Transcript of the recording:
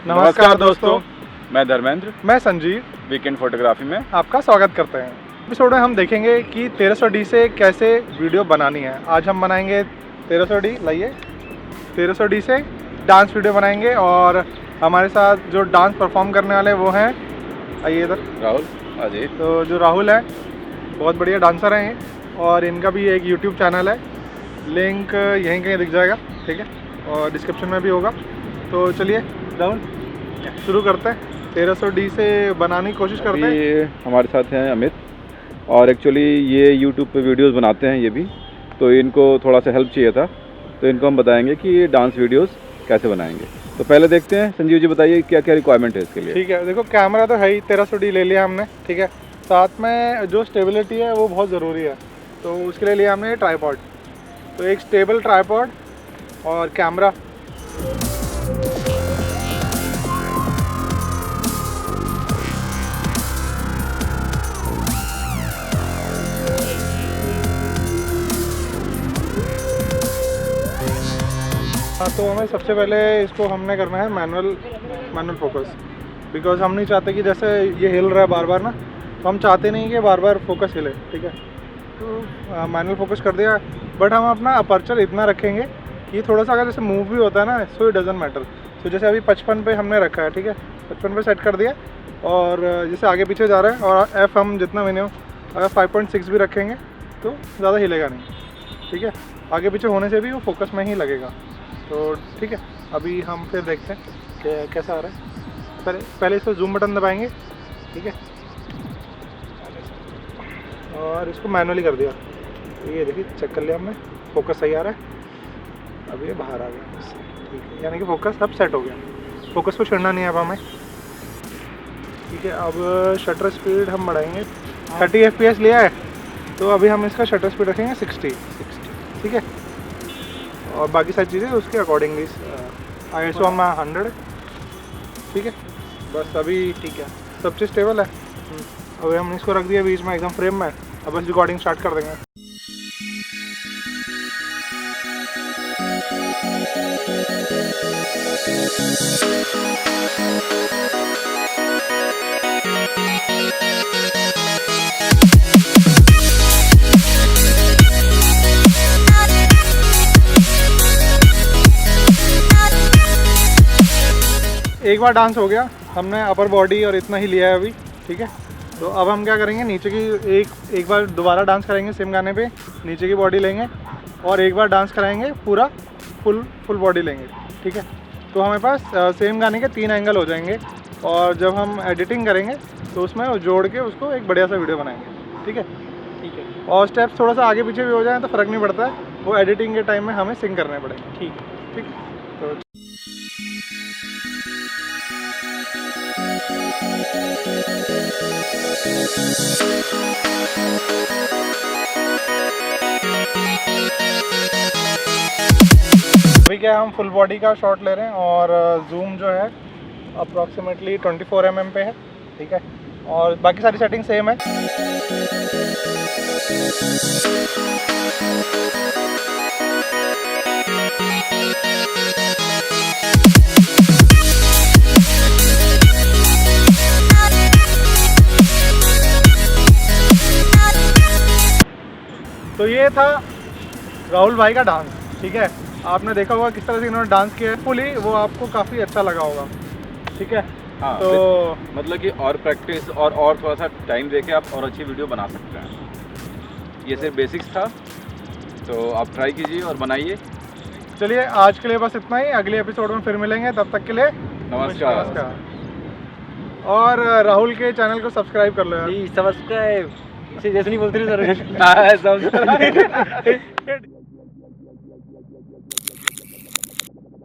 नमस्कार दोस्तों, मैं धर्मेंद्र, मैं संजीव, वीकेंड फोटोग्राफी में आपका स्वागत करते हैं। एपिसोड में हम देखेंगे कि 1300D से कैसे वीडियो बनानी है। आज हम बनाएंगे 1300D, लाइए 1300D से डांस वीडियो बनाएंगे। और हमारे साथ जो डांस परफॉर्म करने वाले वो हैं, आइए इधर, राहुल अजय। तो जो राहुल है बहुत बढ़िया डांसर हैं ये, और इनका भी एक यूट्यूब चैनल है, लिंक यहीं कहीं दिख जाएगा, ठीक है, और डिस्क्रिप्शन में भी होगा। तो चलिए राहुल शुरू करते हैं, 1300D से बनाने की कोशिश करते हैं। हमारे साथ हैं अमित, और एक्चुअली ये यूट्यूब पे वीडियोस बनाते हैं ये भी, तो इनको थोड़ा सा हेल्प चाहिए था, तो इनको हम बताएंगे कि ये डांस वीडियोस कैसे बनाएंगे। तो पहले देखते हैं, संजीव जी बताइए क्या क्या रिक्वायरमेंट है इसके लिए। ठीक है, देखो कैमरा तो है ही, 1300D ले लिया हमने, ठीक है। साथ में जो स्टेबिलिटी है वो बहुत ज़रूरी है, तो उसके लिए लिया हमने ट्राइपॉड। तो एक स्टेबल ट्राइपॉड और कैमरा। तो हमें सबसे पहले इसको हमने करना है मैनुअल फोकस, बिकॉज हम नहीं चाहते कि जैसे ये हिल रहा है बार बार ना, तो हम चाहते नहीं कि बार बार फोकस हिले, ठीक है। तो मैनुअल फोकस कर दिया, बट हम अपना अपर्चर इतना रखेंगे कि थोड़ा सा अगर जैसे मूव भी होता है ना, सो इट डजंट मैटर। तो जैसे अभी 55 पे हमने रखा है, ठीक है, 55 पे सेट कर दिया, और जैसे आगे पीछे जा रहा है, और एफ हम जितना मिनिमम अगर 5.6 भी रखेंगे तो ज़्यादा हिलेगा नहीं, ठीक है। आगे पीछे होने से भी वो फोकस में ही लगेगा। तो ठीक है, अभी हम फिर देखते हैं कि कैसा आ रहा है। पहले इस पर जूम बटन दबाएंगे, ठीक है, और इसको मैनुअली कर दिया। ये देखिए, चेक कर लिया हमने, फोकस सही आ रहा है। अब ये बाहर आ गया, ठीक है, यानी कि फोकस अब सेट हो गया। फोकस को छेड़ना नहीं है अब हमें, ठीक है। अब शटर स्पीड हम बढ़ाएंगे, 30 FPS लिया है, तो अभी हम इसका शटर स्पीड रखेंगे 60, ठीक है। और बाकी सारी चीज़ें उसके अकॉर्डिंगली ISO में 100, ठीक है। बस अभी ठीक है, सब चीज़ स्टेबल है। अभी हमने इसको रख दिया बीच में एकदम फ्रेम में, अब बस रिकॉर्डिंग स्टार्ट कर देंगे। एक बार डांस हो गया, हमने अपर बॉडी और इतना ही लिया है अभी, ठीक है। तो अब हम क्या करेंगे, नीचे की एक बार दोबारा डांस करेंगे सेम गाने पे, नीचे की बॉडी लेंगे, और एक बार डांस कराएंगे पूरा फुल बॉडी लेंगे, ठीक है। तो हमारे पास सेम गाने के 3 एंगल हो जाएंगे, और जब हम एडिटिंग करेंगे तो उसमें जोड़ के उसको एक बढ़िया सा वीडियो बनाएंगे, ठीक है। ठीक है, और स्टेप्स थोड़ा सा आगे पीछे भी हो जाए तो फ़र्क नहीं पड़ता है, वो एडिटिंग के टाइम में हमें सिंक करने पड़ेंगे, ठीक है, ठीक। तो अभी क्या हम फुल बॉडी का शॉट ले रहे हैं, और जूम जो है अप्रॉक्सीमेटली 24 mm पे है, ठीक है, और बाकी सारी सेटिंग सेम है। तो ये था राहुल भाई का डांस, ठीक है। आपने देखा होगा किस तरह से इन्होंने डांस किया है, फुली वो आपको काफ़ी अच्छा लगा होगा, ठीक है। हाँ, तो मतलब कि और प्रैक्टिस और थोड़ा सा टाइम देके आप और अच्छी वीडियो बना सकते हैं। ये सिर्फ बेसिक्स था, तो आप ट्राई कीजिए और बनाइए। चलिए आज के लिए बस इतना ही, अगले एपिसोड में फिर मिलेंगे, तब तक के लिए नमस्कार। और राहुल के चैनल को सब्सक्राइब कर लो यार। सब्सक्राइब, जैसे नहीं बोलते सर।